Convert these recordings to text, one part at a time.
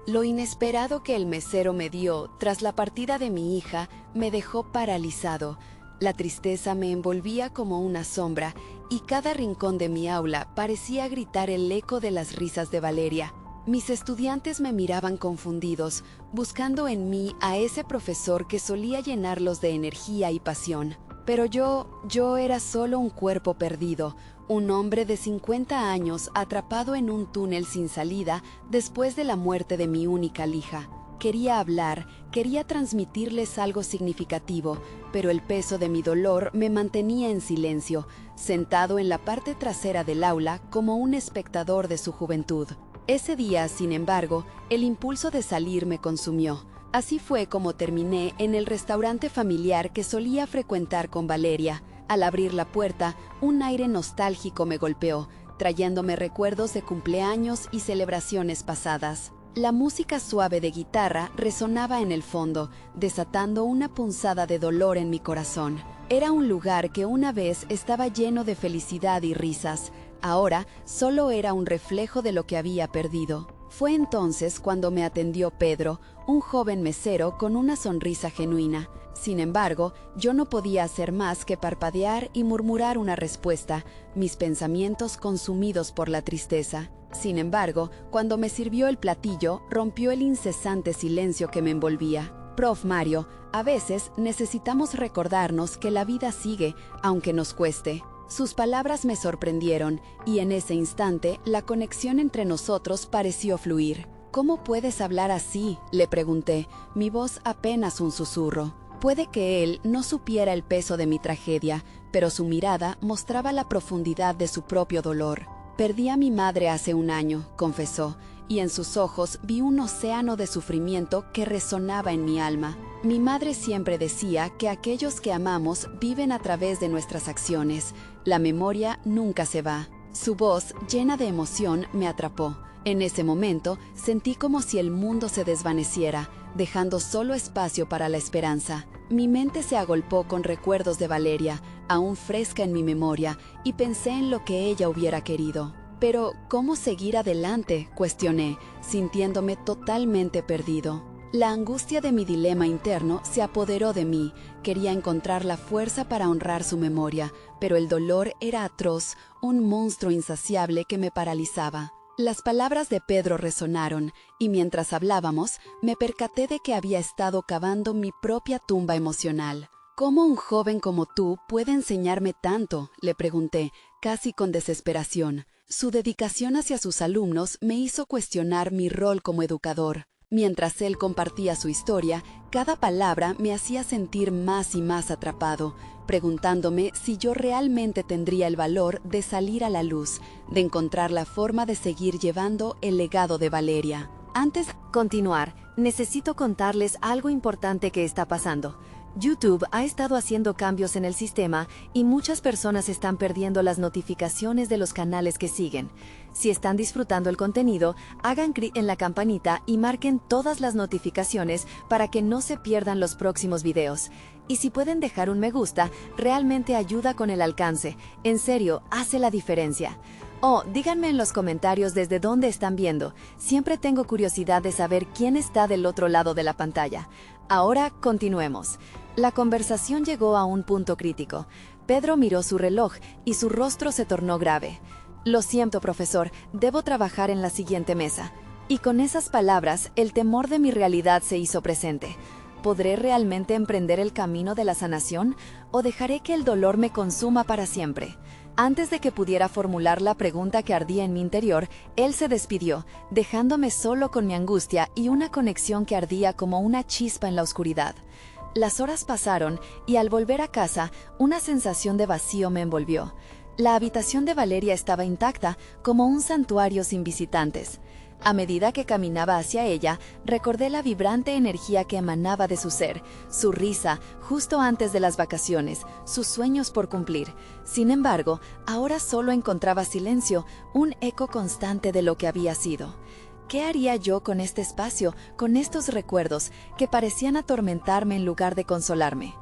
Lo inesperado que el mesero me dio tras la partida de mi hija me dejó paralizado. La tristeza me envolvía como una sombra y cada rincón de mi aula parecía gritar el eco de las risas de Valeria. Mis estudiantes me miraban confundidos, buscando en mí a ese profesor que solía llenarlos de energía y pasión. Pero yo era solo un cuerpo perdido, un hombre de 50 años atrapado en un túnel sin salida después de la muerte de mi única hija. Quería hablar, quería transmitirles algo significativo, pero el peso de mi dolor me mantenía en silencio, sentado en la parte trasera del aula como un espectador de su juventud. Ese día, sin embargo, el impulso de salir me consumió. Así fue como terminé en el restaurante familiar que solía frecuentar con Valeria. Al abrir la puerta, un aire nostálgico me golpeó, trayéndome recuerdos de cumpleaños y celebraciones pasadas. La música suave de guitarra resonaba en el fondo, desatando una punzada de dolor en mi corazón. Era un lugar que una vez estaba lleno de felicidad y risas. Ahora solo era un reflejo de lo que había perdido. Fue entonces cuando me atendió Pedro, un joven mesero con una sonrisa genuina. Sin embargo, yo no podía hacer más que parpadear y murmurar una respuesta, mis pensamientos consumidos por la tristeza. Sin embargo, cuando me sirvió el platillo, rompió el incesante silencio que me envolvía. Prof. Mario, a veces necesitamos recordarnos que la vida sigue, aunque nos cueste. Sus palabras me sorprendieron, y en ese instante la conexión entre nosotros pareció fluir. ¿Cómo puedes hablar así?, le pregunté, mi voz apenas un susurro. Puede que él no supiera el peso de mi tragedia, pero su mirada mostraba la profundidad de su propio dolor. Perdí a mi madre hace un año, confesó, y en sus ojos vi un océano de sufrimiento que resonaba en mi alma. Mi madre siempre decía que aquellos que amamos viven a través de nuestras acciones. La memoria nunca se va. Su voz, llena de emoción, me atrapó. En ese momento sentí como si el mundo se desvaneciera, dejando solo espacio para la esperanza. Mi mente se agolpó con recuerdos de Valeria, aún fresca en mi memoria, y pensé en lo que ella hubiera querido. Pero, ¿cómo seguir adelante?, cuestioné, sintiéndome totalmente perdido. La angustia de mi dilema interno se apoderó de mí. Quería encontrar la fuerza para honrar su memoria, pero el dolor era atroz, un monstruo insaciable que me paralizaba. Las palabras de Pedro resonaron, y mientras hablábamos, me percaté de que había estado cavando mi propia tumba emocional. ¿Cómo un joven como tú puede enseñarme tanto?, le pregunté, casi con desesperación. Su dedicación hacia sus alumnos me hizo cuestionar mi rol como educador. Mientras él compartía su historia, cada palabra me hacía sentir más y más atrapado, preguntándome si yo realmente tendría el valor de salir a la luz, de encontrar la forma de seguir llevando el legado de Valeria. Antes de continuar, necesito contarles algo importante que está pasando. YouTube ha estado haciendo cambios en el sistema y muchas personas están perdiendo las notificaciones de los canales que siguen. Si están disfrutando el contenido, hagan clic en la campanita y marquen todas las notificaciones para que no se pierdan los próximos videos. Y si pueden dejar un me gusta, realmente ayuda con el alcance. En serio, hace la diferencia. Díganme en los comentarios desde dónde están viendo. Siempre tengo curiosidad de saber quién está del otro lado de la pantalla. Ahora continuemos. La conversación llegó a un punto crítico. Pedro miró su reloj y su rostro se tornó grave. Lo siento, profesor, debo trabajar en la siguiente mesa. Y con esas palabras, el temor de mi realidad se hizo presente. ¿Podré realmente emprender el camino de la sanación o dejaré que el dolor me consuma para siempre? Antes de que pudiera formular la pregunta que ardía en mi interior, él se despidió, dejándome solo con mi angustia y una conexión que ardía como una chispa en la oscuridad. Las horas pasaron y al volver a casa, una sensación de vacío me envolvió. La habitación de Valeria estaba intacta, como un santuario sin visitantes. A medida que caminaba hacia ella, recordé la vibrante energía que emanaba de su ser, su risa justo antes de las vacaciones, sus sueños por cumplir. Sin embargo, ahora solo encontraba silencio, un eco constante de lo que había sido. ¿Qué haría yo con este espacio, con estos recuerdos que parecían atormentarme en lugar de consolarme?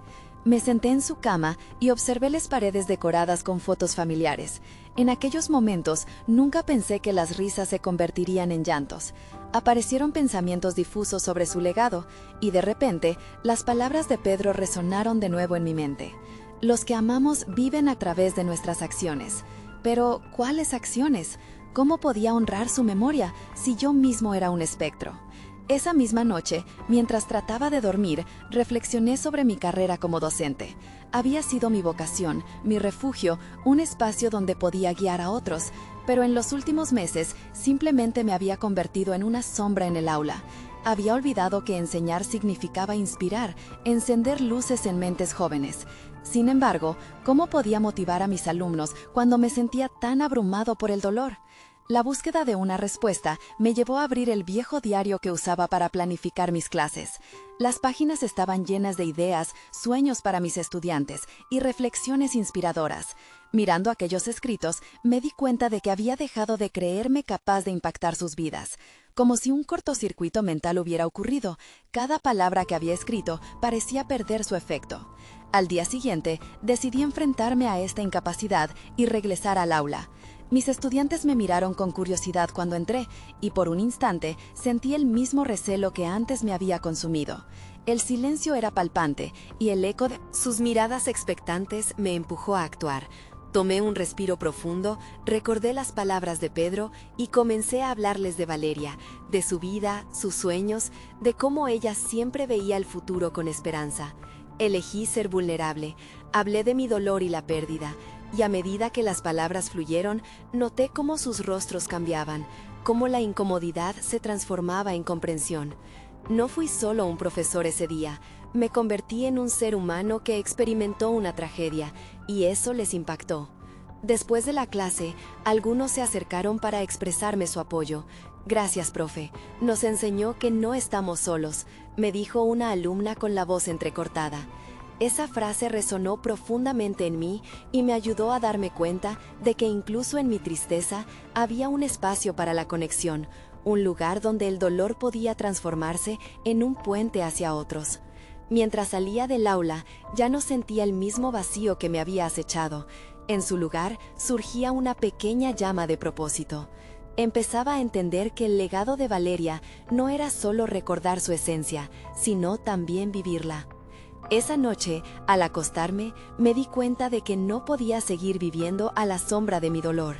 Me senté en su cama y observé las paredes decoradas con fotos familiares. En aquellos momentos nunca pensé que las risas se convertirían en llantos. Aparecieron pensamientos difusos sobre su legado, y de repente las palabras de Pedro resonaron de nuevo en mi mente. Los que amamos viven a través de nuestras acciones. Pero, ¿cuáles acciones? ¿Cómo podía honrar su memoria si yo mismo era un espectro? Esa misma noche, mientras trataba de dormir, reflexioné sobre mi carrera como docente. Había sido mi vocación, mi refugio, un espacio donde podía guiar a otros, pero en los últimos meses simplemente me había convertido en una sombra en el aula. Había olvidado que enseñar significaba inspirar, encender luces en mentes jóvenes. Sin embargo, ¿cómo podía motivar a mis alumnos cuando me sentía tan abrumado por el dolor? La búsqueda de una respuesta me llevó a abrir el viejo diario que usaba para planificar mis clases. Las páginas estaban llenas de ideas, sueños para mis estudiantes y reflexiones inspiradoras. Mirando aquellos escritos, me di cuenta de que había dejado de creerme capaz de impactar sus vidas. Como si un cortocircuito mental hubiera ocurrido, cada palabra que había escrito parecía perder su efecto. Al día siguiente, decidí enfrentarme a esta incapacidad y regresar al aula. Mis estudiantes me miraron con curiosidad cuando entré, y por un instante sentí el mismo recelo que antes me había consumido. El silencio era palpante, y el eco de sus miradas expectantes me empujó a actuar. Tomé un respiro profundo, recordé las palabras de Pedro y comencé a hablarles de Valeria, de su vida, sus sueños, de cómo ella siempre veía el futuro con esperanza. Elegí ser vulnerable, hablé de mi dolor y la pérdida, y a medida que las palabras fluyeron, noté cómo sus rostros cambiaban, cómo la incomodidad se transformaba en comprensión. No fui solo un profesor ese día, me convertí en un ser humano que experimentó una tragedia, y eso les impactó. Después de la clase, algunos se acercaron para expresarme su apoyo. «Gracias, profe. Nos enseñó que no estamos solos», me dijo una alumna con la voz entrecortada. Esa frase resonó profundamente en mí y me ayudó a darme cuenta de que incluso en mi tristeza había un espacio para la conexión, un lugar donde el dolor podía transformarse en un puente hacia otros. Mientras salía del aula, ya no sentía el mismo vacío que me había acechado. En su lugar, surgía una pequeña llama de propósito. Empezaba a entender que el legado de Valeria no era solo recordar su esencia, sino también vivirla. Esa noche, al acostarme, me di cuenta de que no podía seguir viviendo a la sombra de mi dolor.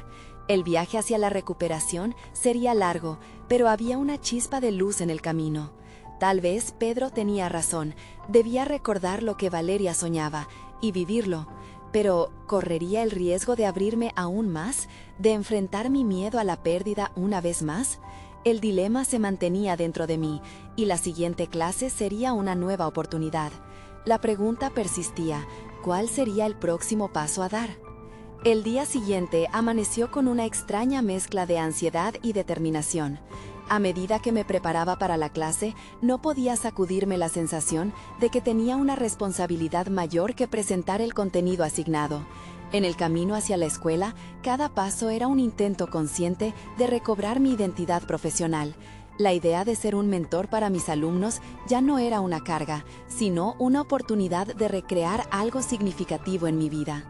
El viaje hacia la recuperación sería largo, pero había una chispa de luz en el camino. Tal vez Pedro tenía razón, debía recordar lo que Valeria soñaba y vivirlo. Pero, ¿correría el riesgo de abrirme aún más? ¿De enfrentar mi miedo a la pérdida una vez más? El dilema se mantenía dentro de mí, y la siguiente clase sería una nueva oportunidad. La pregunta persistía: ¿cuál sería el próximo paso a dar? El día siguiente amaneció con una extraña mezcla de ansiedad y determinación. A medida que me preparaba para la clase, no podía sacudirme la sensación de que tenía una responsabilidad mayor que presentar el contenido asignado. En el camino hacia la escuela, cada paso era un intento consciente de recobrar mi identidad profesional. La idea de ser un mentor para mis alumnos ya no era una carga, sino una oportunidad de recrear algo significativo en mi vida.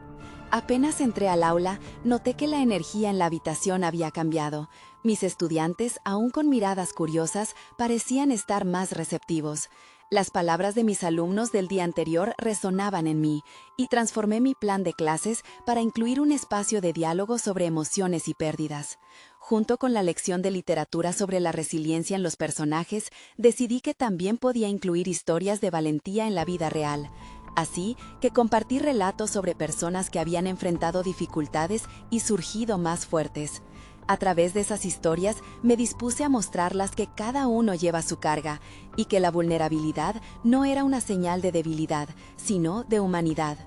Apenas entré al aula, noté que la energía en la habitación había cambiado. Mis estudiantes, aún con miradas curiosas, parecían estar más receptivos. Las palabras de mis alumnos del día anterior resonaban en mí, y transformé mi plan de clases para incluir un espacio de diálogo sobre emociones y pérdidas. Junto con la lección de literatura sobre la resiliencia en los personajes, decidí que también podía incluir historias de valentía en la vida real. Así que compartí relatos sobre personas que habían enfrentado dificultades y surgido más fuertes. A través de esas historias me dispuse a mostrarlas que cada uno lleva su carga y que la vulnerabilidad no era una señal de debilidad, sino de humanidad.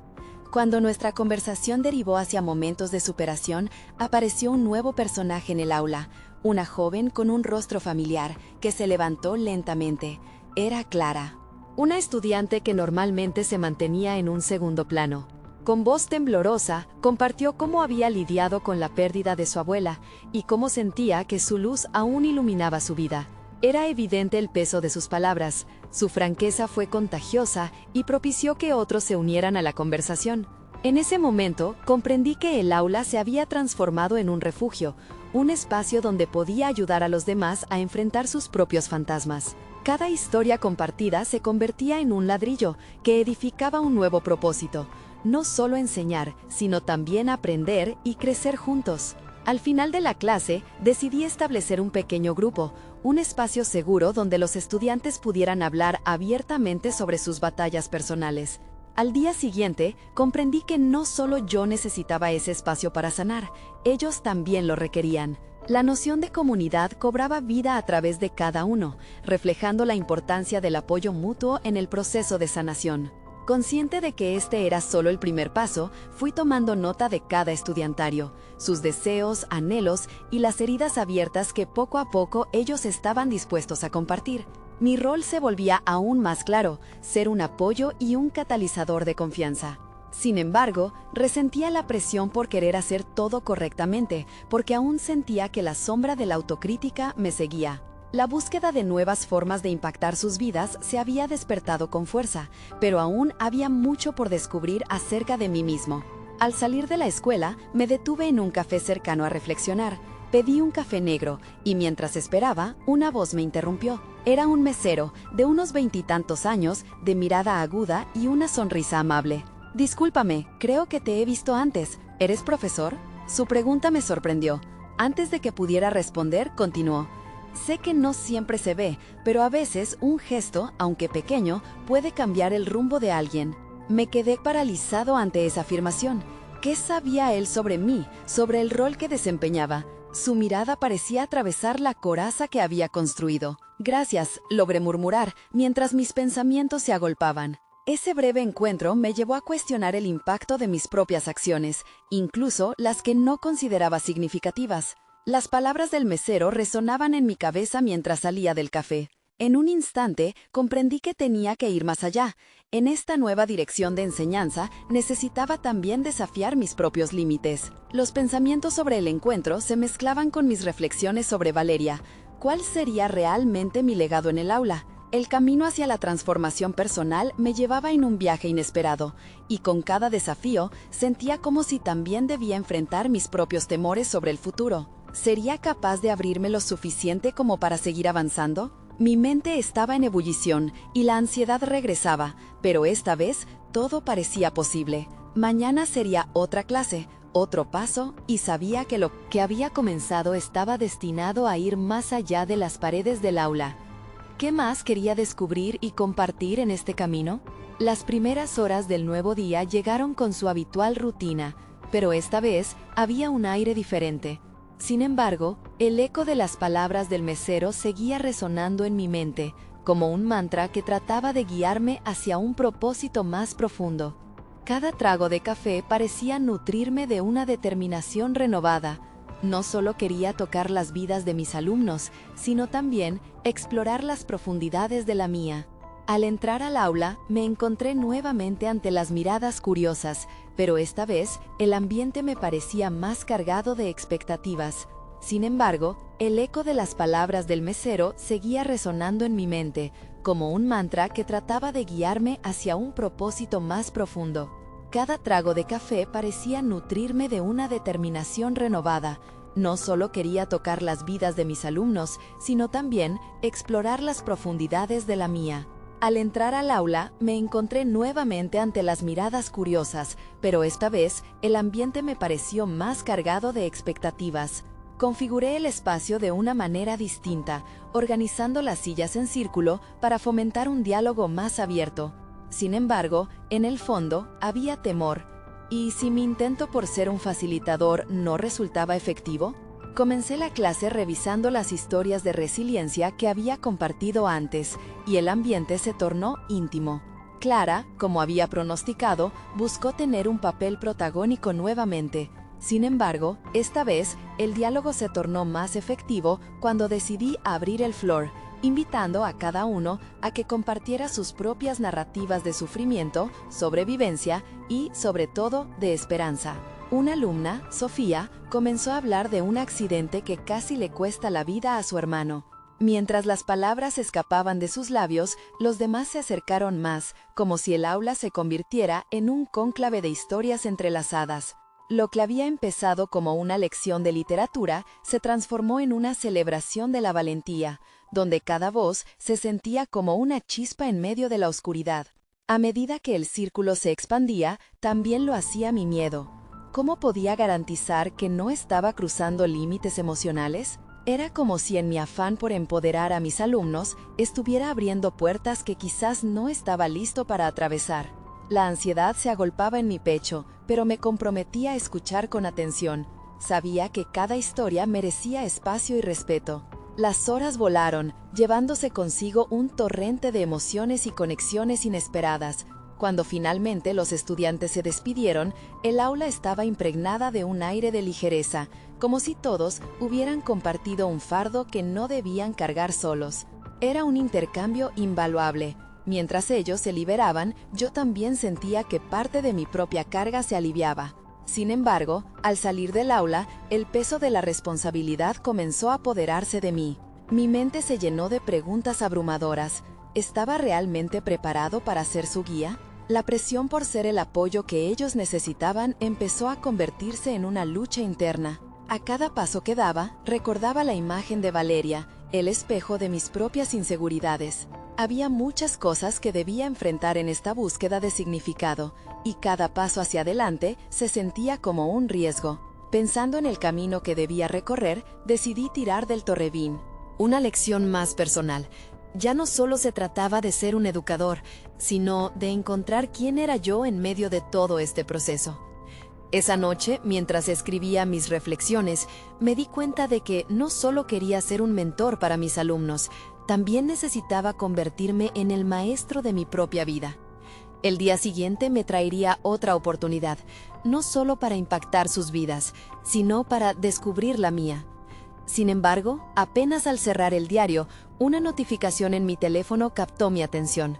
Cuando nuestra conversación derivó hacia momentos de superación, apareció un nuevo personaje en el aula, una joven con un rostro familiar que se levantó lentamente. Era Clara, una estudiante que normalmente se mantenía en un segundo plano. Con voz temblorosa, compartió cómo había lidiado con la pérdida de su abuela y cómo sentía que su luz aún iluminaba su vida. Era evidente el peso de sus palabras, su franqueza fue contagiosa y propició que otros se unieran a la conversación. En ese momento, comprendí que el aula se había transformado en un refugio, un espacio donde podía ayudar a los demás a enfrentar sus propios fantasmas. Cada historia compartida se convertía en un ladrillo que edificaba un nuevo propósito, no solo enseñar, sino también aprender y crecer juntos. Al final de la clase, decidí establecer un pequeño grupo, un espacio seguro donde los estudiantes pudieran hablar abiertamente sobre sus batallas personales. Al día siguiente, comprendí que no solo yo necesitaba ese espacio para sanar, ellos también lo requerían. La noción de comunidad cobraba vida a través de cada uno, reflejando la importancia del apoyo mutuo en el proceso de sanación. Consciente de que este era solo el primer paso, fui tomando nota de cada estudiantario, sus deseos, anhelos y las heridas abiertas que poco a poco ellos estaban dispuestos a compartir. Mi rol se volvía aún más claro, ser un apoyo y un catalizador de confianza. Sin embargo, resentía la presión por querer hacer todo correctamente, porque aún sentía que la sombra de la autocrítica me seguía. La búsqueda de nuevas formas de impactar sus vidas se había despertado con fuerza, pero aún había mucho por descubrir acerca de mí mismo. Al salir de la escuela, me detuve en un café cercano a reflexionar. Pedí un café negro, y mientras esperaba, una voz me interrumpió. Era un mesero, de unos 20 y tantos años, de mirada aguda y una sonrisa amable. «Discúlpame, creo que te he visto antes. ¿Eres profesor?». Su pregunta me sorprendió. Antes de que pudiera responder, continuó. «Sé que no siempre se ve, pero a veces un gesto, aunque pequeño, puede cambiar el rumbo de alguien». Me quedé paralizado ante esa afirmación. ¿Qué sabía él sobre mí, sobre el rol que desempeñaba? Su mirada parecía atravesar la coraza que había construido. «Gracias», logré murmurar, mientras mis pensamientos se agolpaban. Ese breve encuentro me llevó a cuestionar el impacto de mis propias acciones, incluso las que no consideraba significativas. Las palabras del mesero resonaban en mi cabeza mientras salía del café. En un instante, comprendí que tenía que ir más allá. En esta nueva dirección de enseñanza, necesitaba también desafiar mis propios límites. Los pensamientos sobre el encuentro se mezclaban con mis reflexiones sobre Valeria. ¿Cuál sería realmente mi legado en el aula? El camino hacia la transformación personal me llevaba en un viaje inesperado, y con cada desafío sentía como si también debía enfrentar mis propios temores sobre el futuro. ¿Sería capaz de abrirme lo suficiente como para seguir avanzando? Mi mente estaba en ebullición y la ansiedad regresaba, pero esta vez todo parecía posible. Mañana sería otra clase, otro paso, y sabía que lo que había comenzado estaba destinado a ir más allá de las paredes del aula. ¿Qué más quería descubrir y compartir en este camino? Las primeras horas del nuevo día llegaron con su habitual rutina, pero esta vez había un aire diferente. Sin embargo, el eco de las palabras del mesero seguía resonando en mi mente, como un mantra que trataba de guiarme hacia un propósito más profundo. Cada trago de café parecía nutrirme de una determinación renovada. No solo quería tocar las vidas de mis alumnos, sino también explorar las profundidades de la mía. Al entrar al aula, me encontré nuevamente ante las miradas curiosas, pero esta vez el ambiente me parecía más cargado de expectativas. Sin embargo, el eco de las palabras del mesero seguía resonando en mi mente, como un mantra que trataba de guiarme hacia un propósito más profundo. Cada trago de café parecía nutrirme de una determinación renovada. No solo quería tocar las vidas de mis alumnos, sino también explorar las profundidades de la mía. Al entrar al aula, me encontré nuevamente ante las miradas curiosas, pero esta vez el ambiente me pareció más cargado de expectativas. Configuré el espacio de una manera distinta, organizando las sillas en círculo para fomentar un diálogo más abierto. Sin embargo, en el fondo había temor. ¿Y si mi intento por ser un facilitador no resultaba efectivo? Comencé la clase revisando las historias de resiliencia que había compartido antes, y el ambiente se tornó íntimo. Clara, como había pronosticado, buscó tener un papel protagónico nuevamente. Sin embargo, esta vez, el diálogo se tornó más efectivo cuando decidí abrir el floor, invitando a cada uno a que compartiera sus propias narrativas de sufrimiento, sobrevivencia y, sobre todo, de esperanza. Una alumna, Sofía, comenzó a hablar de un accidente que casi le cuesta la vida a su hermano. Mientras las palabras escapaban de sus labios, los demás se acercaron más, como si el aula se convirtiera en un cónclave de historias entrelazadas. Lo que había empezado como una lección de literatura se transformó en una celebración de la valentía, donde cada voz se sentía como una chispa en medio de la oscuridad. A medida que el círculo se expandía, también lo hacía mi miedo. ¿Cómo podía garantizar que no estaba cruzando límites emocionales? Era como si en mi afán por empoderar a mis alumnos estuviera abriendo puertas que quizás no estaba listo para atravesar. La ansiedad se agolpaba en mi pecho, pero me comprometía a escuchar con atención. Sabía que cada historia merecía espacio y respeto. Las horas volaron, llevándose consigo un torrente de emociones y conexiones inesperadas. Cuando finalmente los estudiantes se despidieron, el aula estaba impregnada de un aire de ligereza, como si todos hubieran compartido un fardo que no debían cargar solos. Era un intercambio invaluable. Mientras ellos se liberaban, yo también sentía que parte de mi propia carga se aliviaba. Sin embargo, al salir del aula, el peso de la responsabilidad comenzó a apoderarse de mí. Mi mente se llenó de preguntas abrumadoras. ¿Estaba realmente preparado para ser su guía? La presión por ser el apoyo que ellos necesitaban empezó a convertirse en una lucha interna. A cada paso que daba, recordaba la imagen de Valeria, el espejo de mis propias inseguridades. Había muchas cosas que debía enfrentar en esta búsqueda de significado, y cada paso hacia adelante se sentía como un riesgo. Pensando en el camino que debía recorrer, decidí tirar del Torrevin. Una lección más personal. Ya no solo se trataba de ser un educador, sino de encontrar quién era yo en medio de todo este proceso. Esa noche, mientras escribía mis reflexiones, me di cuenta de que no solo quería ser un mentor para mis alumnos, también necesitaba convertirme en el maestro de mi propia vida. El día siguiente me traería otra oportunidad, no solo para impactar sus vidas, sino para descubrir la mía. Sin embargo, apenas al cerrar el diario, una notificación en mi teléfono captó mi atención.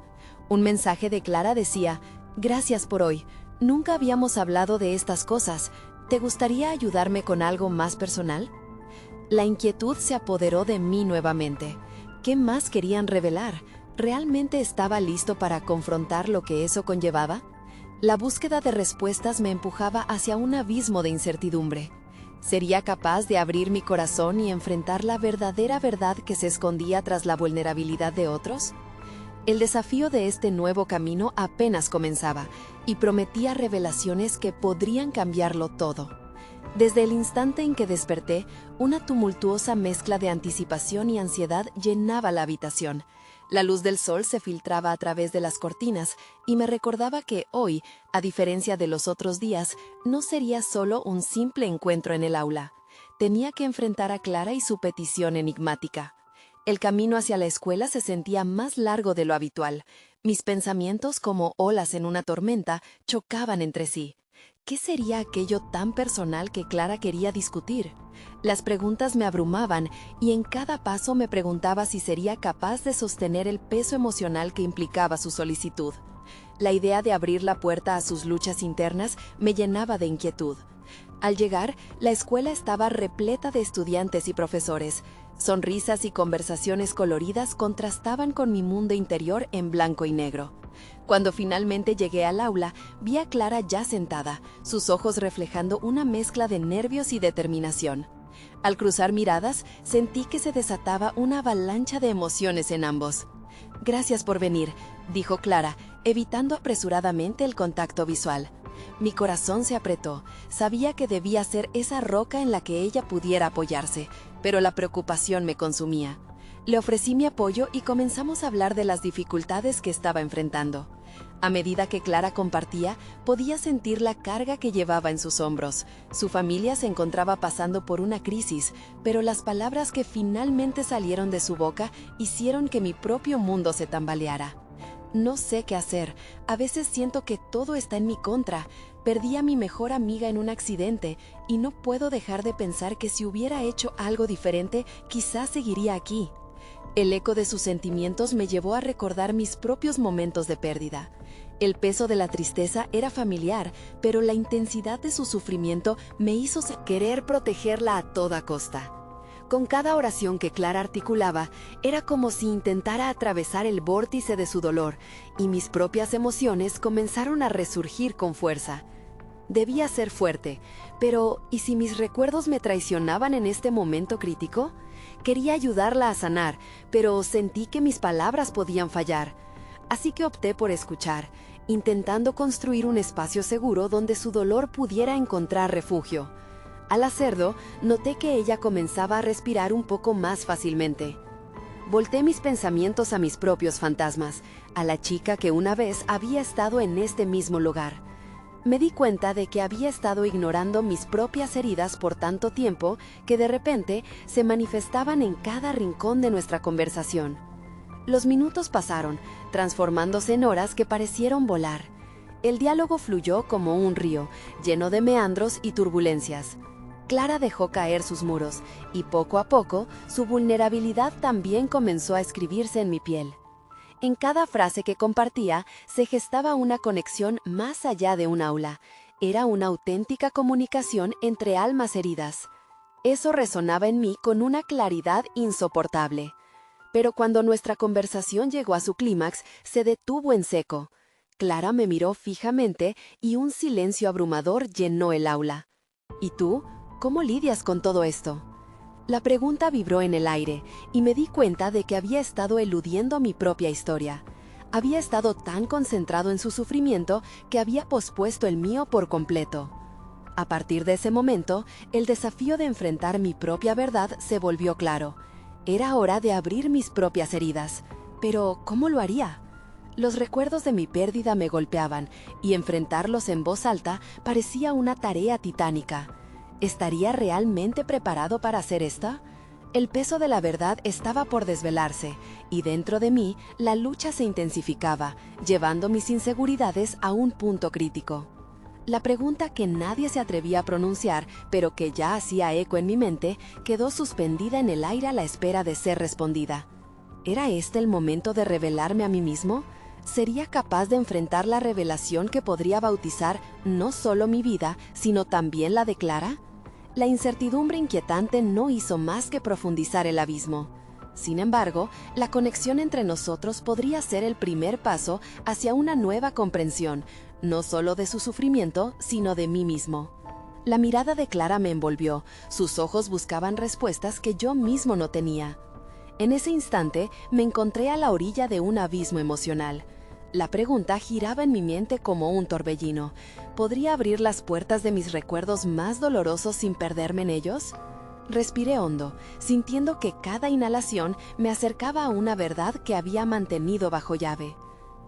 Un mensaje de Clara decía: «Gracias por hoy. Nunca habíamos hablado de estas cosas. ¿Te gustaría ayudarme con algo más personal?». La inquietud se apoderó de mí nuevamente. ¿Qué más querían revelar? ¿Realmente estaba listo para confrontar lo que eso conllevaba? La búsqueda de respuestas me empujaba hacia un abismo de incertidumbre. ¿Sería capaz de abrir mi corazón y enfrentar la verdadera verdad que se escondía tras la vulnerabilidad de otros? El desafío de este nuevo camino apenas comenzaba, y prometía revelaciones que podrían cambiarlo todo. Desde el instante en que desperté, una tumultuosa mezcla de anticipación y ansiedad llenaba la habitación. La luz del sol se filtraba a través de las cortinas y me recordaba que hoy, a diferencia de los otros días, no sería solo un simple encuentro en el aula. Tenía que enfrentar a Clara y su petición enigmática. El camino hacia la escuela se sentía más largo de lo habitual. Mis pensamientos, como olas en una tormenta, chocaban entre sí. ¿Qué sería aquello tan personal que Clara quería discutir? Las preguntas me abrumaban y en cada paso me preguntaba si sería capaz de sostener el peso emocional que implicaba su solicitud. La idea de abrir la puerta a sus luchas internas me llenaba de inquietud. Al llegar, la escuela estaba repleta de estudiantes y profesores. Sonrisas y conversaciones coloridas contrastaban con mi mundo interior en blanco y negro. Cuando finalmente llegué al aula, vi a Clara ya sentada, sus ojos reflejando una mezcla de nervios y determinación. Al cruzar miradas, sentí que se desataba una avalancha de emociones en ambos. «Gracias por venir», dijo Clara, evitando apresuradamente el contacto visual. Mi corazón se apretó. Sabía que debía ser esa roca en la que ella pudiera apoyarse, pero la preocupación me consumía. Le ofrecí mi apoyo y comenzamos a hablar de las dificultades que estaba enfrentando. A medida que Clara compartía, podía sentir la carga que llevaba en sus hombros. Su familia se encontraba pasando por una crisis, pero las palabras que finalmente salieron de su boca hicieron que mi propio mundo se tambaleara. No sé qué hacer. A veces siento que todo está en mi contra. Perdí a mi mejor amiga en un accidente y no puedo dejar de pensar que si hubiera hecho algo diferente, quizás seguiría aquí. El eco de sus sentimientos me llevó a recordar mis propios momentos de pérdida. El peso de la tristeza era familiar, pero la intensidad de su sufrimiento me hizo querer protegerla a toda costa. Con cada oración que Clara articulaba, era como si intentara atravesar el vórtice de su dolor, y mis propias emociones comenzaron a resurgir con fuerza. Debía ser fuerte, pero ¿y si mis recuerdos me traicionaban en este momento crítico? Quería ayudarla a sanar, pero sentí que mis palabras podían fallar. Así que opté por escuchar, intentando construir un espacio seguro donde su dolor pudiera encontrar refugio. Al hacerlo, noté que ella comenzaba a respirar un poco más fácilmente. Volté mis pensamientos a mis propios fantasmas, a la chica que una vez había estado en este mismo lugar. Me di cuenta de que había estado ignorando mis propias heridas por tanto tiempo que de repente se manifestaban en cada rincón de nuestra conversación. Los minutos pasaron, transformándose en horas que parecieron volar. El diálogo fluyó como un río, lleno de meandros y turbulencias. Clara dejó caer sus muros, y poco a poco su vulnerabilidad también comenzó a escribirse en mi piel. En cada frase que compartía se gestaba una conexión más allá de un aula. Era una auténtica comunicación entre almas heridas. Eso resonaba en mí con una claridad insoportable. Pero cuando nuestra conversación llegó a su clímax, se detuvo en seco. Clara me miró fijamente y un silencio abrumador llenó el aula. ¿Y tú? ¿Cómo lidias con todo esto? La pregunta vibró en el aire y me di cuenta de que había estado eludiendo mi propia historia. Había estado tan concentrado en su sufrimiento que había pospuesto el mío por completo. A partir de ese momento, el desafío de enfrentar mi propia verdad se volvió claro. Era hora de abrir mis propias heridas. Pero, ¿cómo lo haría? Los recuerdos de mi pérdida me golpeaban y enfrentarlos en voz alta parecía una tarea titánica. ¿Estaría realmente preparado para hacer esto? El peso de la verdad estaba por desvelarse, y dentro de mí la lucha se intensificaba, llevando mis inseguridades a un punto crítico. La pregunta que nadie se atrevía a pronunciar, pero que ya hacía eco en mi mente, quedó suspendida en el aire a la espera de ser respondida. ¿Era este el momento de revelarme a mí mismo? ¿Sería capaz de enfrentar la revelación que podría bautizar no solo mi vida, sino también la de Clara? La incertidumbre inquietante no hizo más que profundizar el abismo. Sin embargo, la conexión entre nosotros podría ser el primer paso hacia una nueva comprensión, no solo de su sufrimiento, sino de mí mismo. La mirada de Clara me envolvió, sus ojos buscaban respuestas que yo mismo no tenía. En ese instante me encontré a la orilla de un abismo emocional. La pregunta giraba en mi mente como un torbellino. ¿Podría abrir las puertas de mis recuerdos más dolorosos sin perderme en ellos? Respiré hondo, sintiendo que cada inhalación me acercaba a una verdad que había mantenido bajo llave.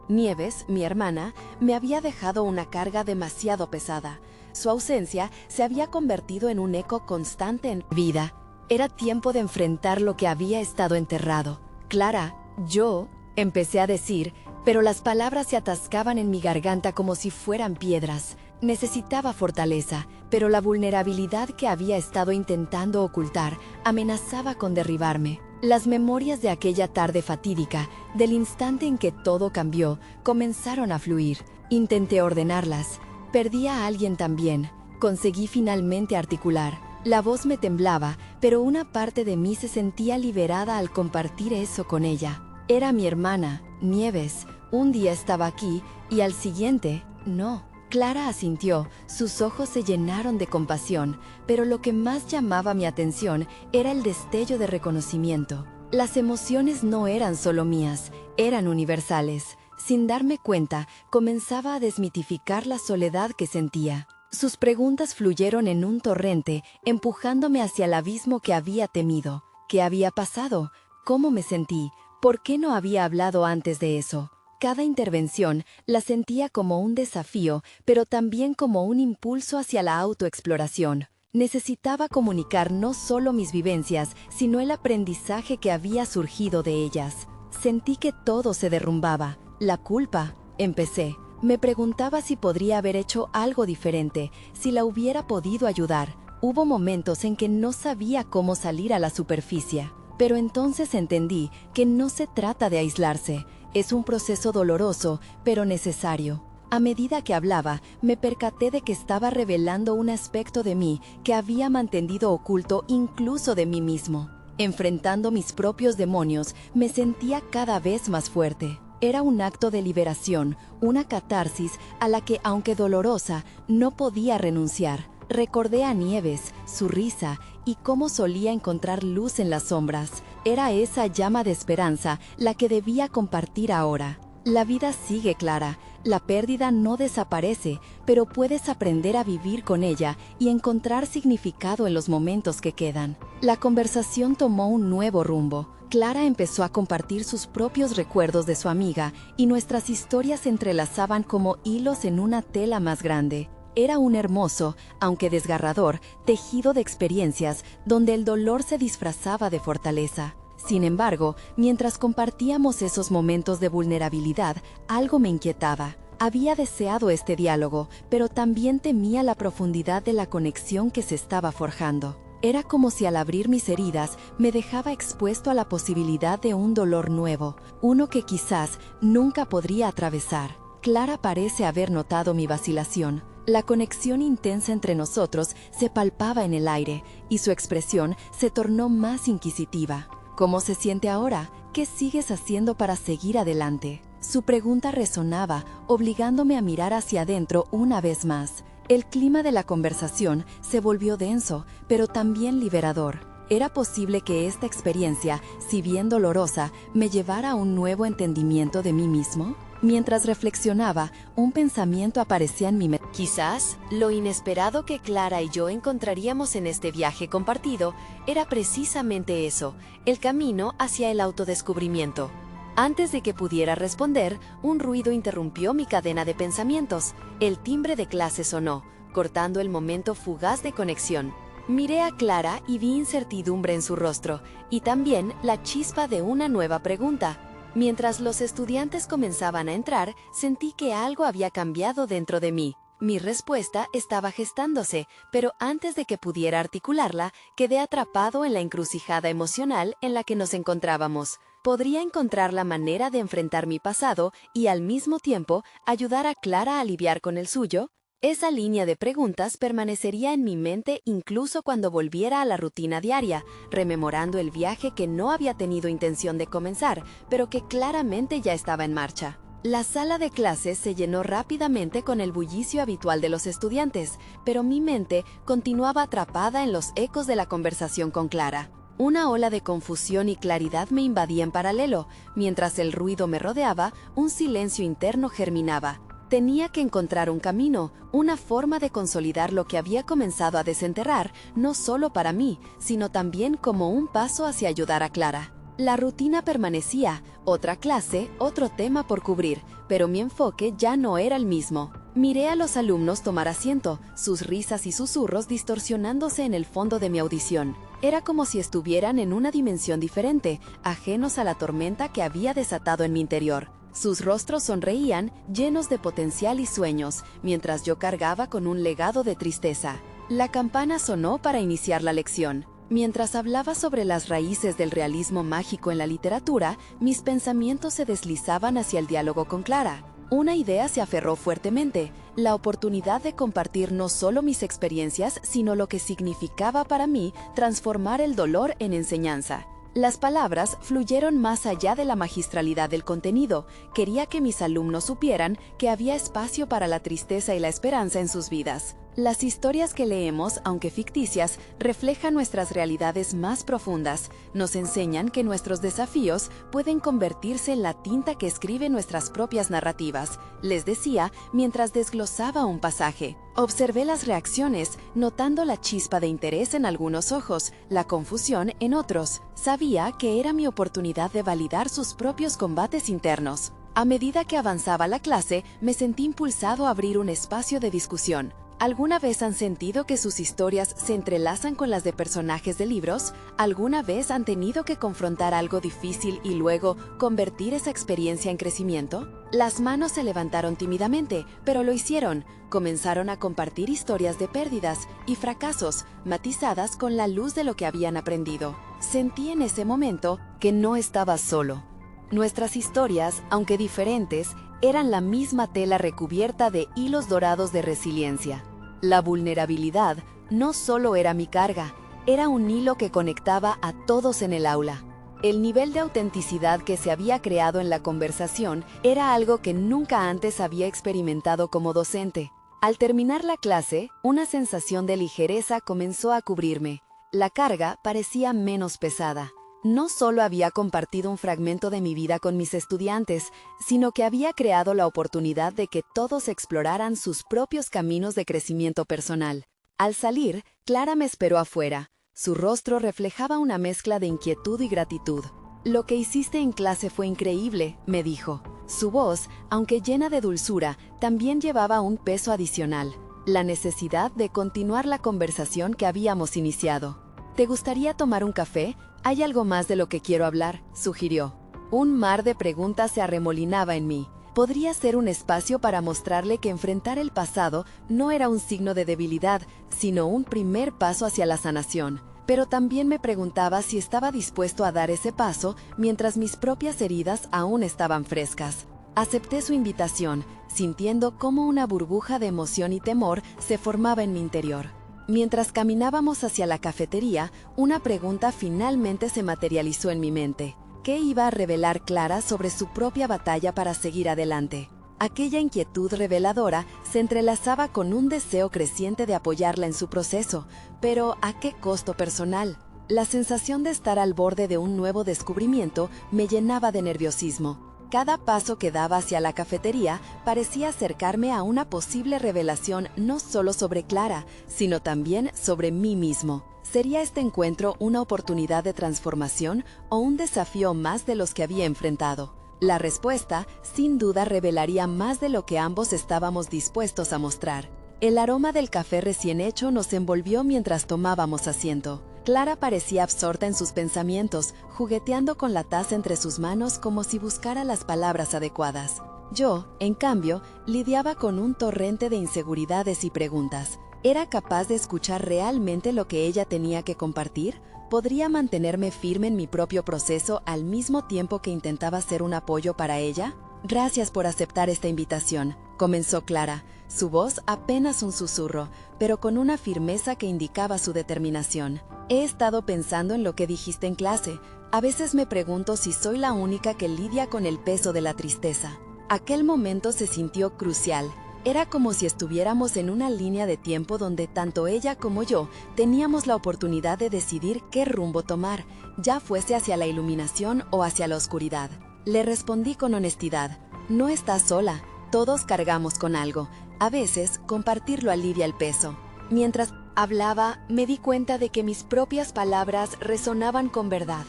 Nieves, mi hermana, me había dejado una carga demasiado pesada. Su ausencia se había convertido en un eco constante en mi vida. Era tiempo de enfrentar lo que había estado enterrado. Clara, yo, empecé a decir, pero las palabras se atascaban en mi garganta como si fueran piedras. Necesitaba fortaleza, pero la vulnerabilidad que había estado intentando ocultar amenazaba con derribarme. Las memorias de aquella tarde fatídica, del instante en que todo cambió, comenzaron a fluir. Intenté ordenarlas. Perdí a alguien también. Conseguí finalmente articular. La voz me temblaba, pero una parte de mí se sentía liberada al compartir eso con ella. Era mi hermana, Nieves. Un día estaba aquí y al siguiente, no. Clara asintió, sus ojos se llenaron de compasión, pero lo que más llamaba mi atención era el destello de reconocimiento. Las emociones no eran solo mías, eran universales. Sin darme cuenta, comenzaba a desmitificar la soledad que sentía. Sus preguntas fluyeron en un torrente, empujándome hacia el abismo que había temido. ¿Qué había pasado? ¿Cómo me sentí? ¿Por qué no había hablado antes de eso? Cada intervención la sentía como un desafío, pero también como un impulso hacia la autoexploración. Necesitaba comunicar no solo mis vivencias, sino el aprendizaje que había surgido de ellas. Sentí que todo se derrumbaba. La culpa, empecé. Me preguntaba si podría haber hecho algo diferente, si la hubiera podido ayudar. Hubo momentos en que no sabía cómo salir a la superficie. Pero entonces entendí que no se trata de aislarse. Es un proceso doloroso, pero necesario. A medida que hablaba, me percaté de que estaba revelando un aspecto de mí que había mantenido oculto incluso de mí mismo. Enfrentando mis propios demonios, me sentía cada vez más fuerte. Era un acto de liberación, una catarsis a la que, aunque dolorosa, no podía renunciar. Recordé a Nieves, su risa y cómo solía encontrar luz en las sombras. Era esa llama de esperanza la que debía compartir ahora. La vida sigue, Clara. La pérdida no desaparece, pero puedes aprender a vivir con ella y encontrar significado en los momentos que quedan. La conversación tomó un nuevo rumbo. Clara empezó a compartir sus propios recuerdos de su amiga y nuestras historias se entrelazaban como hilos en una tela más grande. Era un hermoso, aunque desgarrador, tejido de experiencias donde el dolor se disfrazaba de fortaleza. Sin embargo, mientras compartíamos esos momentos de vulnerabilidad, algo me inquietaba. Había deseado este diálogo, pero también temía la profundidad de la conexión que se estaba forjando. Era como si al abrir mis heridas me dejaba expuesto a la posibilidad de un dolor nuevo, uno que quizás nunca podría atravesar. Clara parece haber notado mi vacilación. La conexión intensa entre nosotros se palpaba en el aire y su expresión se tornó más inquisitiva. ¿Cómo se siente ahora? ¿Qué sigues haciendo para seguir adelante? Su pregunta resonaba, obligándome a mirar hacia adentro una vez más. El clima de la conversación se volvió denso, pero también liberador. ¿Era posible que esta experiencia, si bien dolorosa, me llevara a un nuevo entendimiento de mí mismo? Mientras reflexionaba, un pensamiento aparecía en mi mente. Quizás lo inesperado que Clara y yo encontraríamos en este viaje compartido era precisamente eso, el camino hacia el autodescubrimiento. Antes de que pudiera responder, un ruido interrumpió mi cadena de pensamientos. El timbre de clase sonó, cortando el momento fugaz de conexión. Miré a Clara y vi incertidumbre en su rostro, y también la chispa de una nueva pregunta. Mientras los estudiantes comenzaban a entrar, sentí que algo había cambiado dentro de mí. Mi respuesta estaba gestándose, pero antes de que pudiera articularla, quedé atrapado en la encrucijada emocional en la que nos encontrábamos. ¿Podría encontrar la manera de enfrentar mi pasado y al mismo tiempo ayudar a Clara a lidiar con el suyo? Esa línea de preguntas permanecería en mi mente incluso cuando volviera a la rutina diaria, rememorando el viaje que no había tenido intención de comenzar, pero que claramente ya estaba en marcha. La sala de clases se llenó rápidamente con el bullicio habitual de los estudiantes, pero mi mente continuaba atrapada en los ecos de la conversación con Clara. Una ola de confusión y claridad me invadía en paralelo. Mientras el ruido me rodeaba, un silencio interno germinaba. Tenía que encontrar un camino, una forma de consolidar lo que había comenzado a desenterrar, no solo para mí, sino también como un paso hacia ayudar a Clara. La rutina permanecía, otra clase, otro tema por cubrir, pero mi enfoque ya no era el mismo. Miré a los alumnos tomar asiento, sus risas y susurros distorsionándose en el fondo de mi audición. Era como si estuvieran en una dimensión diferente, ajenos a la tormenta que había desatado en mi interior. Sus rostros sonreían, llenos de potencial y sueños, mientras yo cargaba con un legado de tristeza. La campana sonó para iniciar la lección. Mientras hablaba sobre las raíces del realismo mágico en la literatura, mis pensamientos se deslizaban hacia el diálogo con Clara. Una idea se aferró fuertemente, la oportunidad de compartir no solo mis experiencias, sino lo que significaba para mí transformar el dolor en enseñanza. Las palabras fluyeron más allá de la magistralidad del contenido. Quería que mis alumnos supieran que había espacio para la tristeza y la esperanza en sus vidas. Las historias que leemos, aunque ficticias, reflejan nuestras realidades más profundas. Nos enseñan que nuestros desafíos pueden convertirse en la tinta que escribe nuestras propias narrativas, les decía mientras desglosaba un pasaje. Observé las reacciones, notando la chispa de interés en algunos ojos, la confusión en otros. Sabía que era mi oportunidad de validar sus propios combates internos. A medida que avanzaba la clase, me sentí impulsado a abrir un espacio de discusión. ¿Alguna vez han sentido que sus historias se entrelazan con las de personajes de libros? ¿Alguna vez han tenido que confrontar algo difícil y luego convertir esa experiencia en crecimiento? Las manos se levantaron tímidamente, pero lo hicieron. Comenzaron a compartir historias de pérdidas y fracasos, matizadas con la luz de lo que habían aprendido. Sentí en ese momento que no estaba solo. Nuestras historias, aunque diferentes, eran la misma tela recubierta de hilos dorados de resiliencia. La vulnerabilidad no solo era mi carga, era un hilo que conectaba a todos en el aula. El nivel de autenticidad que se había creado en la conversación era algo que nunca antes había experimentado como docente. Al terminar la clase, una sensación de ligereza comenzó a cubrirme. La carga parecía menos pesada. No solo había compartido un fragmento de mi vida con mis estudiantes, sino que había creado la oportunidad de que todos exploraran sus propios caminos de crecimiento personal. Al salir, Clara me esperó afuera. Su rostro reflejaba una mezcla de inquietud y gratitud. «Lo que hiciste en clase fue increíble», me dijo. Su voz, aunque llena de dulzura, también llevaba un peso adicional: la necesidad de continuar la conversación que habíamos iniciado. «¿Te gustaría tomar un café? Hay algo más de lo que quiero hablar», sugirió. Un mar de preguntas se arremolinaba en mí. Podría ser un espacio para mostrarle que enfrentar el pasado no era un signo de debilidad, sino un primer paso hacia la sanación. Pero también me preguntaba si estaba dispuesto a dar ese paso mientras mis propias heridas aún estaban frescas. Acepté su invitación, sintiendo cómo una burbuja de emoción y temor se formaba en mi interior. Mientras caminábamos hacia la cafetería, una pregunta finalmente se materializó en mi mente. ¿Qué iba a revelar Clara sobre su propia batalla para seguir adelante? Aquella inquietud reveladora se entrelazaba con un deseo creciente de apoyarla en su proceso, pero ¿a qué costo personal? La sensación de estar al borde de un nuevo descubrimiento me llenaba de nerviosismo. Cada paso que daba hacia la cafetería parecía acercarme a una posible revelación no solo sobre Clara, sino también sobre mí mismo. ¿Sería este encuentro una oportunidad de transformación o un desafío más de los que había enfrentado? La respuesta, sin duda, revelaría más de lo que ambos estábamos dispuestos a mostrar. El aroma del café recién hecho nos envolvió mientras tomábamos asiento. Clara parecía absorta en sus pensamientos, jugueteando con la taza entre sus manos como si buscara las palabras adecuadas. Yo, en cambio, lidiaba con un torrente de inseguridades y preguntas. ¿Era capaz de escuchar realmente lo que ella tenía que compartir? ¿Podría mantenerme firme en mi propio proceso al mismo tiempo que intentaba ser un apoyo para ella? «Gracias por aceptar esta invitación», comenzó Clara, su voz apenas un susurro, pero con una firmeza que indicaba su determinación. «He estado pensando en lo que dijiste en clase. A veces me pregunto si soy la única que lidia con el peso de la tristeza». Aquel momento se sintió crucial. Era como si estuviéramos en una línea de tiempo donde tanto ella como yo teníamos la oportunidad de decidir qué rumbo tomar, ya fuese hacia la iluminación o hacia la oscuridad. Le respondí con honestidad: «No estás sola, todos cargamos con algo. A veces, compartirlo alivia el peso». Mientras hablaba, me di cuenta de que mis propias palabras resonaban con verdad.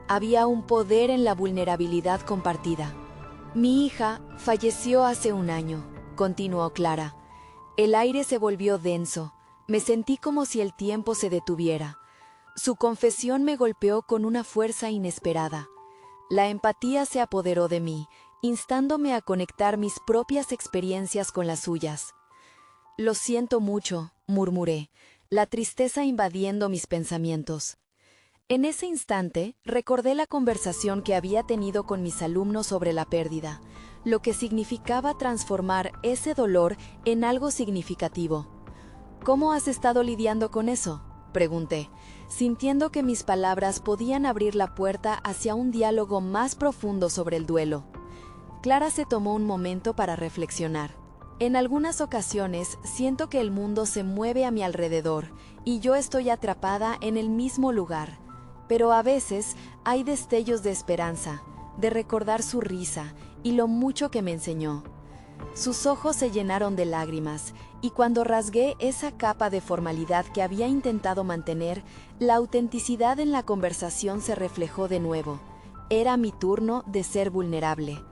Había un poder en la vulnerabilidad compartida. «Mi hija falleció hace un año», continuó Clara. El aire se volvió denso. Me sentí como si el tiempo se detuviera. Su confesión me golpeó con una fuerza inesperada. La empatía se apoderó de mí, instándome a conectar mis propias experiencias con las suyas. «Lo siento mucho», murmuré, la tristeza invadiendo mis pensamientos. En ese instante, recordé la conversación que había tenido con mis alumnos sobre la pérdida, lo que significaba transformar ese dolor en algo significativo. «¿Cómo has estado lidiando con eso?», pregunté, sintiendo que mis palabras podían abrir la puerta hacia un diálogo más profundo sobre el duelo. Clara se tomó un momento para reflexionar. «En algunas ocasiones siento que el mundo se mueve a mi alrededor y yo estoy atrapada en el mismo lugar. Pero a veces hay destellos de esperanza, de recordar su risa y lo mucho que me enseñó». Sus ojos se llenaron de lágrimas, y cuando rasgué esa capa de formalidad que había intentado mantener, la autenticidad en la conversación se reflejó de nuevo. Era mi turno de ser vulnerable.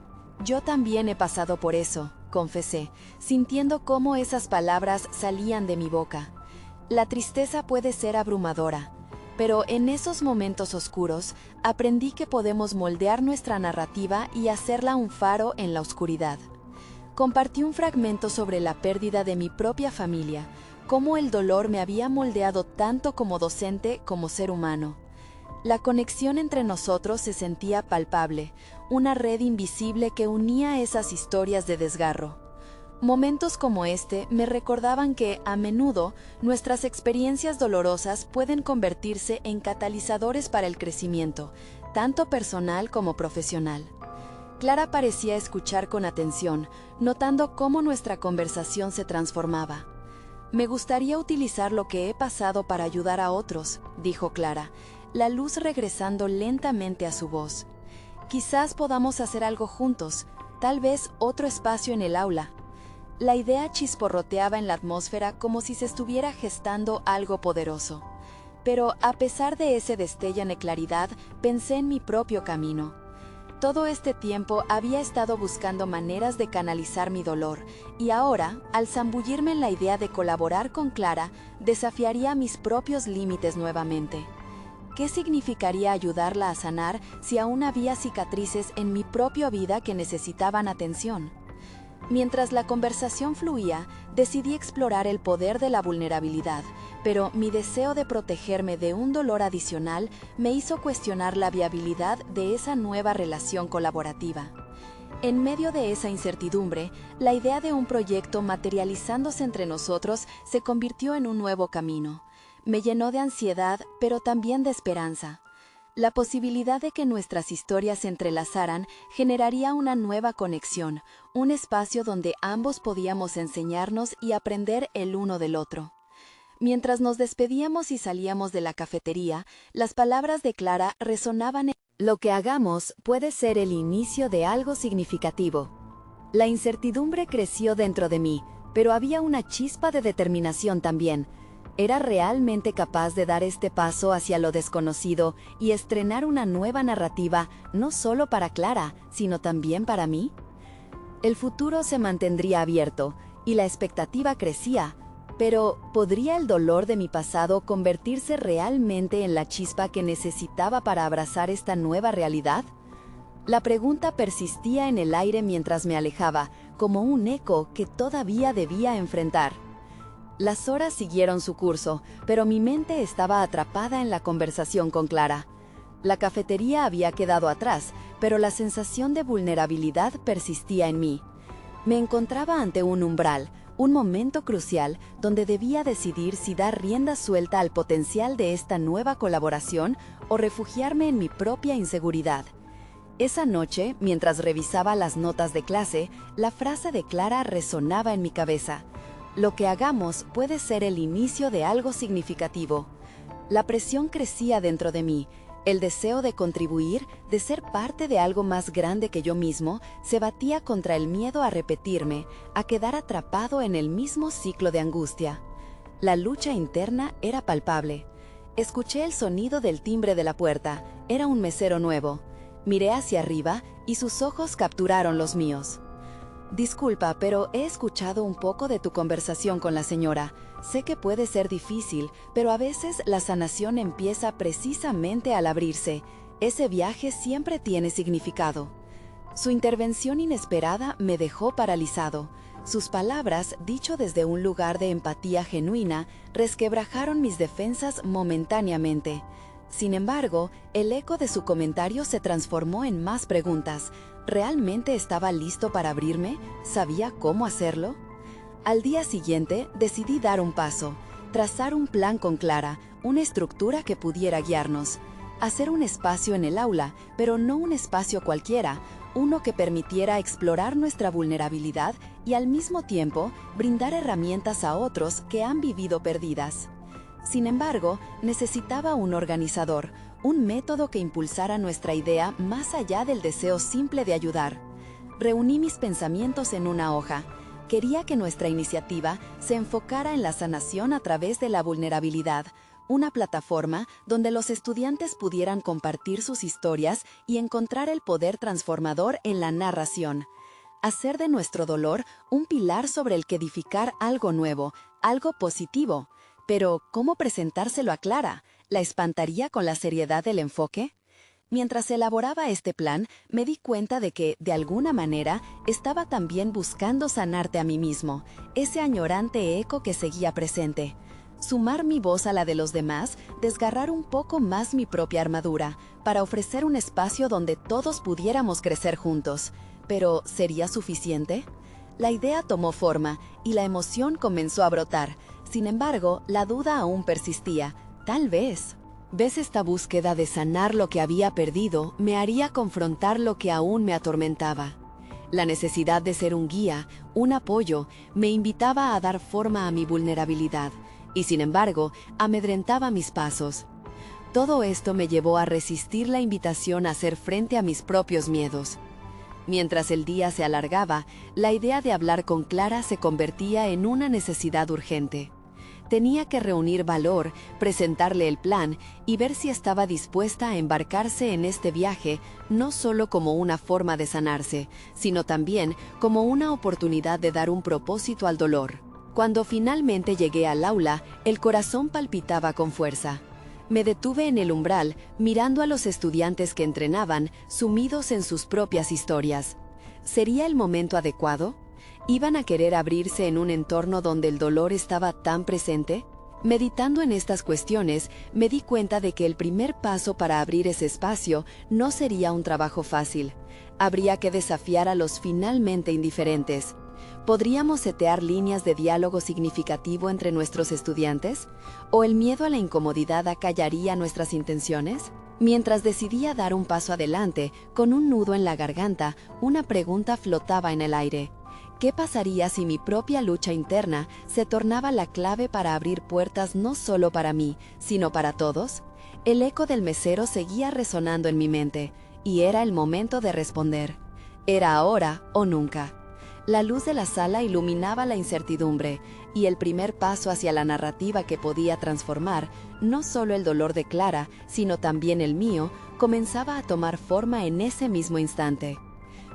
«Yo también he pasado por eso», confesé, sintiendo cómo esas palabras salían de mi boca. «La tristeza puede ser abrumadora, pero en esos momentos oscuros aprendí que podemos moldear nuestra narrativa y hacerla un faro en la oscuridad». Compartí un fragmento sobre la pérdida de mi propia familia, cómo el dolor me había moldeado tanto como docente como ser humano. La conexión entre nosotros se sentía palpable, una red invisible que unía esas historias de desgarro. Momentos como este me recordaban que, a menudo, nuestras experiencias dolorosas pueden convertirse en catalizadores para el crecimiento, tanto personal como profesional. Clara parecía escuchar con atención, notando cómo nuestra conversación se transformaba. «Me gustaría utilizar lo que he pasado para ayudar a otros», dijo Clara, la luz regresando lentamente a su voz. «Quizás podamos hacer algo juntos, tal vez otro espacio en el aula». La idea chisporroteaba en la atmósfera como si se estuviera gestando algo poderoso. Pero a pesar de ese destello de claridad, pensé en mi propio camino. Todo este tiempo había estado buscando maneras de canalizar mi dolor, y ahora, al zambullirme en la idea de colaborar con Clara, desafiaría mis propios límites nuevamente. ¿Qué significaría ayudarla a sanar si aún había cicatrices en mi propia vida que necesitaban atención? Mientras la conversación fluía, decidí explorar el poder de la vulnerabilidad, pero mi deseo de protegerme de un dolor adicional me hizo cuestionar la viabilidad de esa nueva relación colaborativa. En medio de esa incertidumbre, la idea de un proyecto materializándose entre nosotros se convirtió en un nuevo camino. Me llenó de ansiedad, pero también de esperanza. La posibilidad de que nuestras historias se entrelazaran generaría una nueva conexión, un espacio donde ambos podíamos enseñarnos y aprender el uno del otro. Mientras nos despedíamos y salíamos de la cafetería, las palabras de Clara resonaban en «Lo que hagamos puede ser el inicio de algo significativo». La incertidumbre creció dentro de mí, pero había una chispa de determinación también. ¿Era realmente capaz de dar este paso hacia lo desconocido y estrenar una nueva narrativa, no solo para Clara, sino también para mí? El futuro se mantendría abierto, y la expectativa crecía, pero ¿podría el dolor de mi pasado convertirse realmente en la chispa que necesitaba para abrazar esta nueva realidad? La pregunta persistía en el aire mientras me alejaba, como un eco que todavía debía enfrentar. Las horas siguieron su curso, pero mi mente estaba atrapada en la conversación con Clara. La cafetería había quedado atrás, pero la sensación de vulnerabilidad persistía en mí. Me encontraba ante un umbral, un momento crucial donde debía decidir si dar rienda suelta al potencial de esta nueva colaboración o refugiarme en mi propia inseguridad. Esa noche, mientras revisaba las notas de clase, la frase de Clara resonaba en mi cabeza. Lo que hagamos puede ser el inicio de algo significativo. La presión crecía dentro de mí. El deseo de contribuir, de ser parte de algo más grande que yo mismo, se batía contra el miedo a repetirme, a quedar atrapado en el mismo ciclo de angustia. La lucha interna era palpable. Escuché el sonido del timbre de la puerta. Era un mesero nuevo. Miré hacia arriba y sus ojos capturaron los míos. «Disculpa, pero he escuchado un poco de tu conversación con la señora. Sé que puede ser difícil, pero a veces la sanación empieza precisamente al abrirse. Ese viaje siempre tiene significado». Su intervención inesperada me dejó paralizado. Sus palabras, dicho desde un lugar de empatía genuina, resquebrajaron mis defensas momentáneamente. Sin embargo, el eco de su comentario se transformó en más preguntas. ¿Realmente estaba listo para abrirme? ¿Sabía cómo hacerlo? Al día siguiente, decidí dar un paso, trazar un plan con Clara, una estructura que pudiera guiarnos. Hacer un espacio en el aula, pero no un espacio cualquiera, uno que permitiera explorar nuestra vulnerabilidad y al mismo tiempo brindar herramientas a otros que han vivido perdidas. Sin embargo, necesitaba un organizador, un método que impulsara nuestra idea más allá del deseo simple de ayudar. Reuní mis pensamientos en una hoja. Quería que nuestra iniciativa se enfocara en la sanación a través de la vulnerabilidad, una plataforma donde los estudiantes pudieran compartir sus historias y encontrar el poder transformador en la narración. Hacer de nuestro dolor un pilar sobre el que edificar algo nuevo, algo positivo. Pero, ¿cómo presentárselo a Clara? ¿La espantaría con la seriedad del enfoque? Mientras elaboraba este plan, me di cuenta de que, de alguna manera, estaba también buscando sanarte a mí mismo, ese añorante eco que seguía presente. Sumar mi voz a la de los demás, desgarrar un poco más mi propia armadura, para ofrecer un espacio donde todos pudiéramos crecer juntos. Pero, ¿sería suficiente? La idea tomó forma y la emoción comenzó a brotar. Sin embargo, la duda aún persistía. Tal vez. ¿Ves? Esta búsqueda de sanar lo que había perdido me haría confrontar lo que aún me atormentaba. La necesidad de ser un guía, un apoyo, me invitaba a dar forma a mi vulnerabilidad, y sin embargo, amedrentaba mis pasos. Todo esto me llevó a resistir la invitación a hacer frente a mis propios miedos. Mientras el día se alargaba, la idea de hablar con Clara se convertía en una necesidad urgente. Tenía que reunir valor, presentarle el plan y ver si estaba dispuesta a embarcarse en este viaje, no solo como una forma de sanarse, sino también como una oportunidad de dar un propósito al dolor. Cuando finalmente llegué al aula, el corazón palpitaba con fuerza. Me detuve en el umbral, mirando a los estudiantes que entrenaban, sumidos en sus propias historias. ¿Sería el momento adecuado? ¿Iban a querer abrirse en un entorno donde el dolor estaba tan presente? Meditando en estas cuestiones, me di cuenta de que el primer paso para abrir ese espacio no sería un trabajo fácil. Habría que desafiar a los finalmente indiferentes. ¿Podríamos setear líneas de diálogo significativo entre nuestros estudiantes? ¿O el miedo a la incomodidad acallaría nuestras intenciones? Mientras decidía dar un paso adelante, con un nudo en la garganta, una pregunta flotaba en el aire. ¿Qué pasaría si mi propia lucha interna se tornaba la clave para abrir puertas no solo para mí, sino para todos? El eco del mesero seguía resonando en mi mente, y era el momento de responder. Era ahora o nunca. La luz de la sala iluminaba la incertidumbre, y el primer paso hacia la narrativa que podía transformar, no solo el dolor de Clara, sino también el mío, comenzaba a tomar forma en ese mismo instante.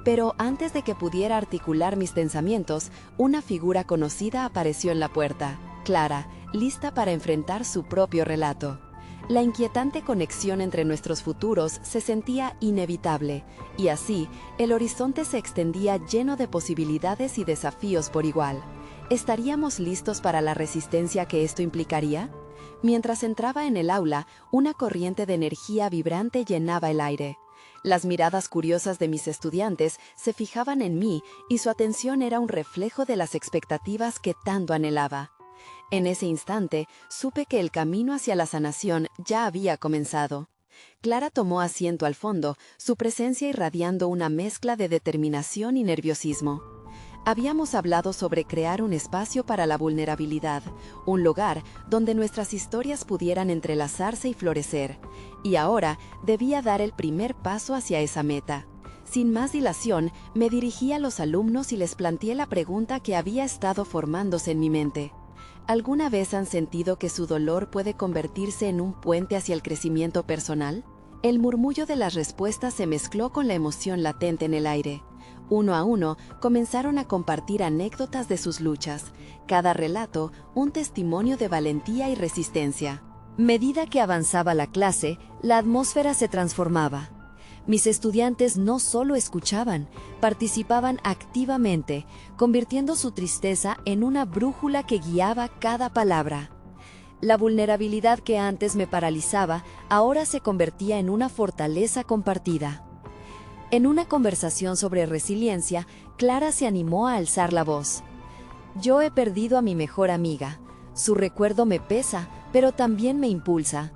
Pero antes de que pudiera articular mis pensamientos, una figura conocida apareció en la puerta, Clara, lista para enfrentar su propio relato. La inquietante conexión entre nuestros futuros se sentía inevitable, y así, el horizonte se extendía lleno de posibilidades y desafíos por igual. ¿Estaríamos listos para la resistencia que esto implicaría? Mientras entraba en el aula, una corriente de energía vibrante llenaba el aire. Las miradas curiosas de mis estudiantes se fijaban en mí y su atención era un reflejo de las expectativas que tanto anhelaba. En ese instante, supe que el camino hacia la sanación ya había comenzado. Clara tomó asiento al fondo, su presencia irradiando una mezcla de determinación y nerviosismo. Habíamos hablado sobre crear un espacio para la vulnerabilidad, un lugar donde nuestras historias pudieran entrelazarse y florecer, y ahora debía dar el primer paso hacia esa meta. Sin más dilación, me dirigí a los alumnos y les planteé la pregunta que había estado formándose en mi mente. ¿Alguna vez han sentido que su dolor puede convertirse en un puente hacia el crecimiento personal? El murmullo de las respuestas se mezcló con la emoción latente en el aire. Uno a uno, comenzaron a compartir anécdotas de sus luchas, cada relato un testimonio de valentía y resistencia. Medida que avanzaba la clase, la atmósfera se transformaba. Mis estudiantes no solo escuchaban, participaban activamente, convirtiendo su tristeza en una brújula que guiaba cada palabra. La vulnerabilidad que antes me paralizaba, ahora se convertía en una fortaleza compartida. En una conversación sobre resiliencia, Clara se animó a alzar la voz. Yo he perdido a mi mejor amiga. Su recuerdo me pesa, pero también me impulsa.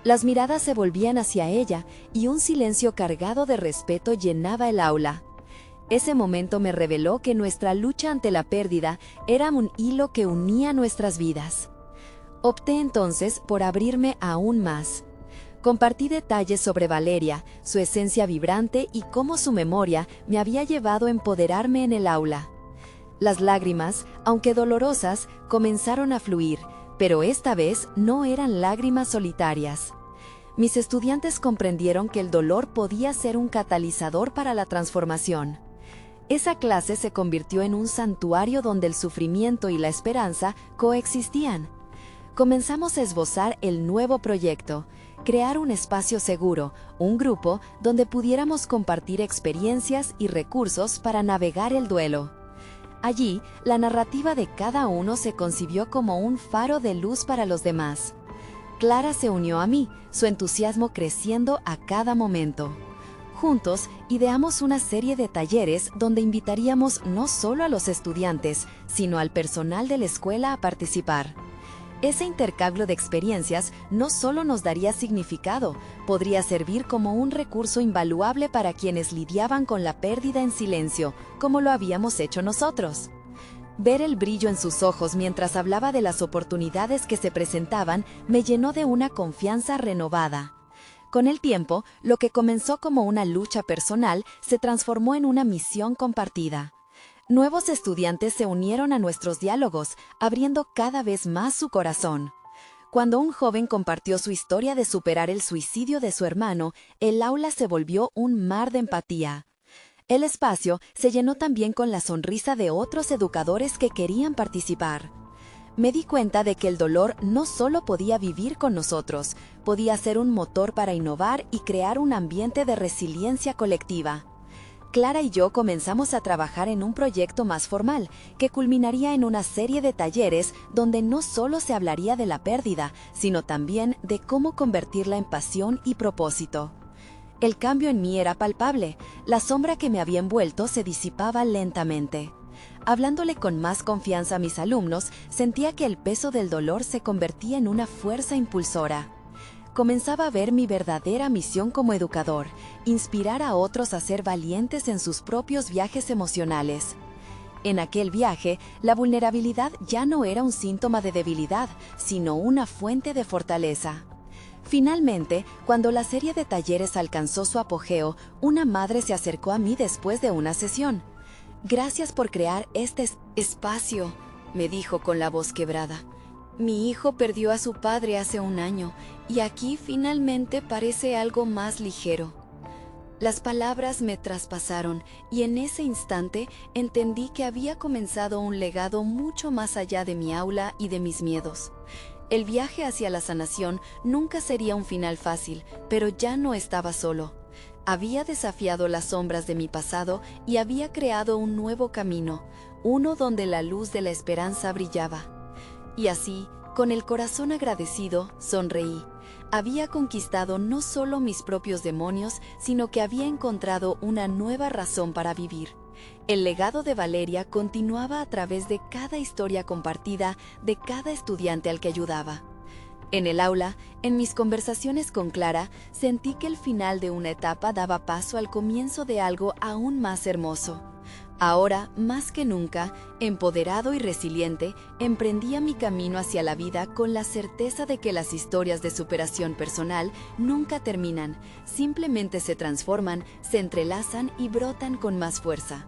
Las miradas se volvían hacia ella y un silencio cargado de respeto llenaba el aula. Ese momento me reveló que nuestra lucha ante la pérdida era un hilo que unía nuestras vidas. Opté entonces por abrirme aún más. Compartí detalles sobre Valeria, su esencia vibrante y cómo su memoria me había llevado a empoderarme en el aula. Las lágrimas, aunque dolorosas, comenzaron a fluir, pero esta vez no eran lágrimas solitarias. Mis estudiantes comprendieron que el dolor podía ser un catalizador para la transformación. Esa clase se convirtió en un santuario donde el sufrimiento y la esperanza coexistían. Comenzamos a esbozar el nuevo proyecto, crear un espacio seguro, un grupo donde pudiéramos compartir experiencias y recursos para navegar el duelo. Allí, la narrativa de cada uno se concibió como un faro de luz para los demás. Clara se unió a mí, su entusiasmo creciendo a cada momento. Juntos, ideamos una serie de talleres donde invitaríamos no solo a los estudiantes, sino al personal de la escuela a participar. Ese intercambio de experiencias no solo nos daría significado, podría servir como un recurso invaluable para quienes lidiaban con la pérdida en silencio, como lo habíamos hecho nosotros. Ver el brillo en sus ojos mientras hablaba de las oportunidades que se presentaban me llenó de una confianza renovada. Con el tiempo, lo que comenzó como una lucha personal se transformó en una misión compartida. Nuevos estudiantes se unieron a nuestros diálogos, abriendo cada vez más su corazón. Cuando un joven compartió su historia de superar el suicidio de su hermano, el aula se volvió un mar de empatía. El espacio se llenó también con la sonrisa de otros educadores que querían participar. Me di cuenta de que el dolor no solo podía vivir con nosotros, podía ser un motor para innovar y crear un ambiente de resiliencia colectiva. Clara y yo comenzamos a trabajar en un proyecto más formal, que culminaría en una serie de talleres donde no solo se hablaría de la pérdida, sino también de cómo convertirla en pasión y propósito. El cambio en mí era palpable, la sombra que me había envuelto se disipaba lentamente. Hablándole con más confianza a mis alumnos, sentía que el peso del dolor se convertía en una fuerza impulsora. Comenzaba a ver mi verdadera misión como educador, inspirar a otros a ser valientes en sus propios viajes emocionales. En aquel viaje, la vulnerabilidad ya no era un síntoma de debilidad, sino una fuente de fortaleza. Finalmente, cuando la serie de talleres alcanzó su apogeo, una madre se acercó a mí después de una sesión. «Gracias por crear este espacio», me dijo con la voz quebrada. «Mi hijo perdió a su padre hace un año, y aquí finalmente parece algo más ligero». Las palabras me traspasaron, y en ese instante entendí que había comenzado un legado mucho más allá de mi aula y de mis miedos. El viaje hacia la sanación nunca sería un final fácil, pero ya no estaba solo. Había desafiado las sombras de mi pasado y había creado un nuevo camino, uno donde la luz de la esperanza brillaba. Y así, con el corazón agradecido, sonreí. Había conquistado no solo mis propios demonios, sino que había encontrado una nueva razón para vivir. El legado de Valeria continuaba a través de cada historia compartida de cada estudiante al que ayudaba. En el aula, en mis conversaciones con Clara, sentí que el final de una etapa daba paso al comienzo de algo aún más hermoso. Ahora, más que nunca, empoderado y resiliente, emprendía mi camino hacia la vida con la certeza de que las historias de superación personal nunca terminan, simplemente se transforman, se entrelazan y brotan con más fuerza.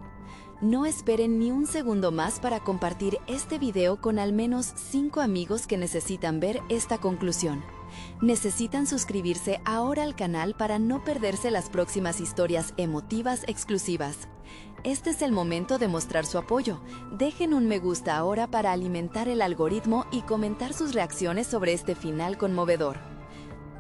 No esperen ni un segundo más para compartir este video con al menos 5 amigos que necesitan ver esta conclusión. Necesitan suscribirse ahora al canal para no perderse las próximas historias emotivas exclusivas. Este es el momento de mostrar su apoyo. Dejen un me gusta ahora para alimentar el algoritmo y comentar sus reacciones sobre este final conmovedor.